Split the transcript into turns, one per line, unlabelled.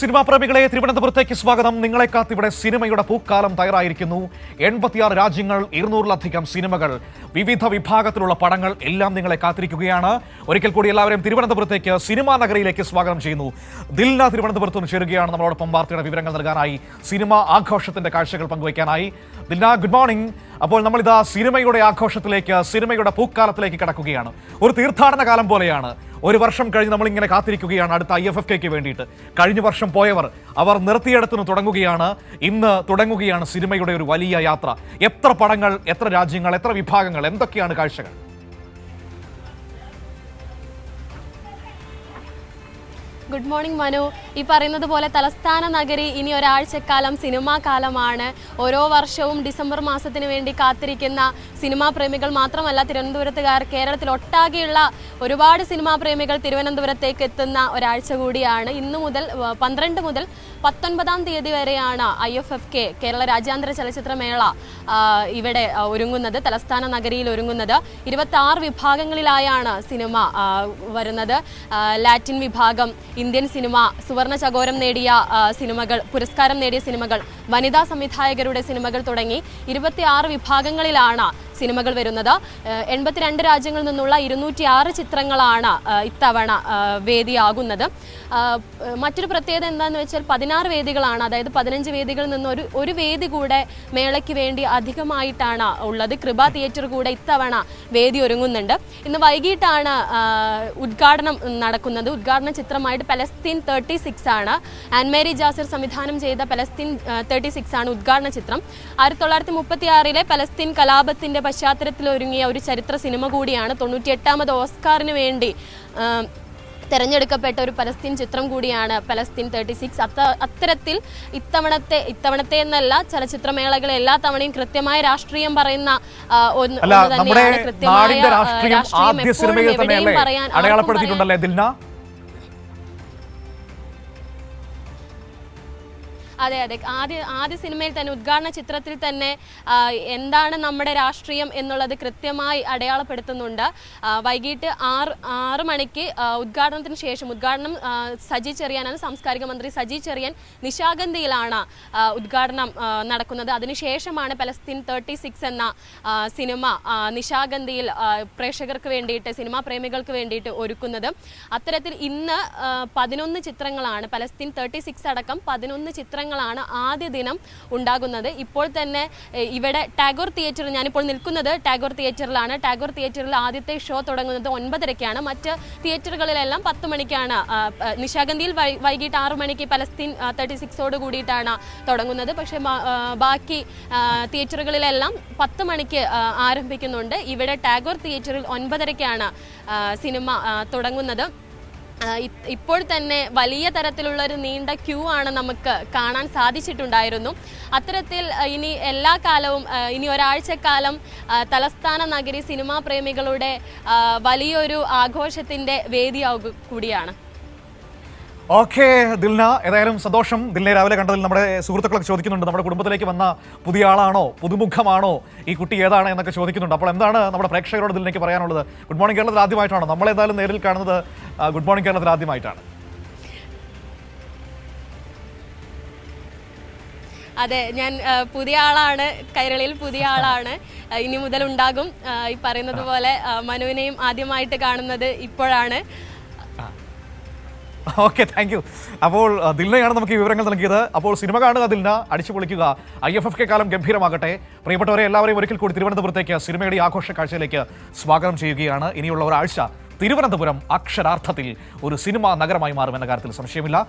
Cinema പ്രേമികളെ തിരുവനന്തപുരത്തേക്ക് സ്വാഗതം. നിങ്ങളെ കാത്തിവിടെ സിനിമയുടെ പൂക്കാലം തയ്യാറായിരിക്കുന്നു. 86 രാജ്യങ്ങൾ, 200-ലധികം സിനിമകൾ, വിവിധ വിഭാഗത്തിലുള്ള പടങ്ങൾ എല്ലാം നിങ്ങളെ കാത്തിരിക്കുകയാണ്. ഒരിക്കൽ കൂടി എല്ലാവരെയും തിരുവനന്തപുരത്തേക്ക് സിനിമാ നഗരിയിലേക്ക് സ്വാഗതം ചെയ്യുന്നു. ദിൽന തിരുവനന്തപുരത്ത് നിന്ന് ചേരുകയാണ് നമ്മളോടൊപ്പം വാർത്തയുടെ വിവരങ്ങൾ നൽകാനായി, സിനിമാ ആഘോഷത്തിന്റെ കാഴ്ചകൾ പങ്കുവയ്ക്കാനായി. Dilna, good morning. അപ്പോൾ നമ്മളിതാ സിനിമയുടെ ആഘോഷത്തിലേക്ക്, സിനിമയുടെ പൂക്കാലത്തിലേക്ക് കടക്കുകയാണ്. ഒരു തീർത്ഥാടന കാലം പോലെയാണ്. ഒരു വർഷം കഴിഞ്ഞ് നമ്മളിങ്ങനെ കാത്തിരിക്കുകയാണ് അടുത്ത IFFK വേണ്ടിയിട്ട്. കഴിഞ്ഞ വർഷം പോയവർ അവർ നിർത്തിയെടുത്തുനിന്ന് തുടങ്ങുകയാണ്. ഇന്ന് തുടങ്ങുകയാണ് സിനിമയുടെ ഒരു വലിയ യാത്ര. എത്ര പടങ്ങൾ, എത്ര രാജ്യങ്ങൾ, എത്ര വിഭാഗങ്ങൾ, എന്തൊക്കെയാണ് കാഴ്ചകൾ?
Good morning Manu. ഈ പറയുന്നത് പോലെ തലസ്ഥാന നഗരി ഇനി ഒരാഴ്ചക്കാലം സിനിമാ കാലമാണ്. ഓരോ വർഷവും ഡിസംബർ മാസത്തിന് വേണ്ടി കാത്തിരിക്കുന്ന സിനിമാ പ്രേമികൾ മാത്രമല്ല, തിരുവനന്തപുരത്തുകാർ, കേരളത്തിലൊട്ടാകെയുള്ള ഒരുപാട് സിനിമാ പ്രേമികൾ തിരുവനന്തപുരത്തേക്ക് എത്തുന്ന ഒരാഴ്ച കൂടിയാണ്. ഇന്നു മുതൽ 12 മുതൽ 19 തീയതി വരെയാണ് IFFK കേരള രാജ്യാന്തര ചലച്ചിത്രമേള ഇവിടെ ഒരുങ്ങുന്നത്, തലസ്ഥാന നഗരിയിൽ ഒരുങ്ങുന്നത്. 26 വിഭാഗങ്ങളിലായാണ് സിനിമ വരുന്നത്. ലാറ്റിൻ വിഭാഗം, ഇന്ത്യൻ സിനിമ, സുവർണ ചകോരം നേടിയ സിനിമകൾ, പുരസ്കാരം നേടിയ സിനിമകൾ, വനിതാ സംവിധായകരുടെ സിനിമകൾ തുടങ്ങി 26 വിഭാഗങ്ങളിലാണ് സിനിമകൾ വരുന്നത്. 82 രാജ്യങ്ങളിൽ നിന്നുള്ള 206 ചിത്രങ്ങളാണ് ഇത്തവണ വേദിയാകുന്നത്. മറ്റൊരു പ്രത്യേകത എന്താണെന്ന് വെച്ചാൽ 16 വേദികളാണ്, അതായത് 15 വേദികളിൽ നിന്ന് ഒരു വേദി കൂടെ മേളയ്ക്ക് വേണ്ടി അധികമായിട്ടാണ് ഉള്ളത്. കൃപ തിയേറ്റർ കൂടെ ഇത്തവണ വേദി ഒരുങ്ങുന്നുണ്ട്. ഇന്ന് വൈകിട്ടാണ് ഉദ്ഘാടനം നടക്കുന്നത്. ഉദ്ഘാടന ചിത്രമായിട്ട് പലസ്തീൻ 36 ആണ്. ആൻമേരി ജാസിർ സംവിധാനം ചെയ്ത പലസ്തീൻ 36 ആണ് ഉദ്ഘാടന ചിത്രം. 1936 പലസ്തീൻ കലാപത്തിന്റെ പശ്ചാത്തലത്തിൽ ഒരുങ്ങിയ ഒരു ചരിത്ര സിനിമ കൂടിയാണ്. 98ാമത് ഓസ്കാറിന് വേണ്ടി തെരഞ്ഞെടുക്കപ്പെട്ട ഒരു പലസ്തീൻ ചിത്രം കൂടിയാണ് പലസ്തീൻ 36. അത്തരത്തിൽ ഇത്തവണത്തെ എന്നല്ല, ചലച്ചിത്രമേളകൾ എല്ലാ തവണയും കൃത്യമായ രാഷ്ട്രീയം പറയുന്ന ഒന്ന് തന്നെയാണ്. കൃത്യമായ രാഷ്ട്രീയം എപ്പോഴും എവിടെയും പറയാൻ
അടയാളപ്പെടുത്തിയിട്ടുണ്ടല്ലേ ദിൽന?
അതെ, ആദ്യ സിനിമയിൽ തന്നെ, ഉദ്ഘാടന ചിത്രത്തിൽ തന്നെ എന്താണ് നമ്മുടെ രാഷ്ട്രീയം എന്നുള്ളത് കൃത്യമായി അടയാളപ്പെടുത്തുന്നുണ്ട്. വൈകിട്ട് 6 മണിക്ക് ഉദ്ഘാടനത്തിന് ശേഷം, ഉദ്ഘാടനം സജി ചെറിയാനാണ്, സാംസ്കാരിക മന്ത്രി സജി ചെറിയാൻ നിശാഗന്ധിയിലാണ് ഉദ്ഘാടനം നടക്കുന്നത്. അതിനുശേഷമാണ് പലസ്തീൻ 36 എന്ന സിനിമ നിശാഗന്ധിയിൽ പ്രേക്ഷകർക്ക് വേണ്ടിയിട്ട്, സിനിമാ പ്രേമികൾക്ക് വേണ്ടിയിട്ട് ഒരുക്കുന്നത്. അത്തരത്തിൽ ഇന്ന് 11 ചിത്രങ്ങളാണ്, പലസ്തീൻ 36 അടക്കം 11 ചിത്രങ്ങൾ ആദ്യ ദിനം ഉണ്ടാകുന്നത്. ഇപ്പോൾ തന്നെ ഇവിടെ ടാഗോർ തിയേറ്റർ, ഞാനിപ്പോൾ നിൽക്കുന്നത് ടാഗോർ തിയേറ്ററിലാണ്. ടാഗോർ തിയേറ്ററിൽ ആദ്യത്തെ ഷോ തുടങ്ങുന്നത് 9:30-ക്കാണ്. മറ്റ് തിയേറ്ററുകളിലെല്ലാം 10 മണിക്കാണ്. നിശാഗന്ധിയിൽ വൈകിട്ട് 6 മണിക്ക് പലസ്തീൻ 36ഓട് കൂടിയിട്ടാണ് തുടങ്ങുന്നത്. പക്ഷേ ബാക്കി തിയേറ്ററുകളിലെല്ലാം 10 മണിക്ക് ആരംഭിക്കുന്നുണ്ട്. ഇവിടെ ടാഗോർ തിയേറ്ററിൽ 9:30-ക്കാണ് സിനിമ തുടങ്ങുന്നത്. ഇപ്പോൾ തന്നെ വലിയ തരത്തിലുള്ള ഒരു നീണ്ട ക്യൂ ആണ് നമുക്ക് കാണാൻ സാധിച്ചിട്ടുണ്ടായിരുന്നു. അത്തരത്തിൽ ഇനി എല്ലാ കാലവും, ഇനി ഒരാഴ്ചക്കാലം തലസ്ഥാന നഗരി സിനിമാ പ്രേമികളുടെ വലിയൊരു ആഘോഷത്തിന്റെ വേദിയാവുക കൂടിയാണ്.
ഓക്കെ ദിൽന, ഏതായാലും സന്തോഷം. ദിൽനെ രാവിലെ കണ്ടതിൽ നമ്മുടെ സുഹൃത്തുക്കളൊക്കെ ചോദിക്കുന്നുണ്ട്, നമ്മുടെ കുടുംബത്തിലേക്ക് വന്ന പുതിയ ആളാണോ, പുതുമുഖമാണോ, ഈ കുട്ടി ഏതാണ് എന്നൊക്കെ ചോദിക്കുന്നുണ്ട്. അപ്പോൾ എന്താണ് നമ്മുടെ പ്രേക്ഷകരോട് ദിൽനയ്ക്ക് പറയാനുള്ളത്? ഗുഡ് മോർണിംഗ് കേരളത്തിൽ ആദ്യമായിട്ടാണോ നമ്മളേതായാലും നേരിൽ കാണുന്നത്? ഗുഡ് മോർണിംഗ് കേരളത്തിൽ ആദ്യമായിട്ടാണ്.
അതെ, ഞാൻ പുതിയ ആളാണ്, കൈരളിയിൽ പുതിയ ആളാണ്. ഇനി മുതൽ ഉണ്ടാകും. ഈ പറയുന്നത് പോലെ മനുവിനെയും ആദ്യമായിട്ട് കാണുന്നത് ഇപ്പോഴാണ്.
Okay, thank you. അപ്പോൾ ദിൽനയാണ് നമുക്ക് ഈ വിവരങ്ങൾ നൽകിയത്. അപ്പോൾ സിനിമ കാണുക ദിൽന, അടിച്ചു പൊളിക്കുക. IFFK കാലം ഗംഭീരമാകട്ടെ. പ്രിയപ്പെട്ടവരെ എല്ലാവരെയും ഒരിക്കൽ കൂടി തിരുവനന്തപുരത്തേക്ക് സിനിമയുടെ ആഘോഷ കാഴ്ചയിലേക്ക് സ്വാഗതം ചെയ്യുകയാണ്. ഇനിയുള്ള ഒരാഴ്ച തിരുവനന്തപുരം അക്ഷരാർത്ഥത്തിൽ ഒരു സിനിമാ നഗരമായി മാറുമെന്ന കാര്യത്തിൽ സംശയമില്ല.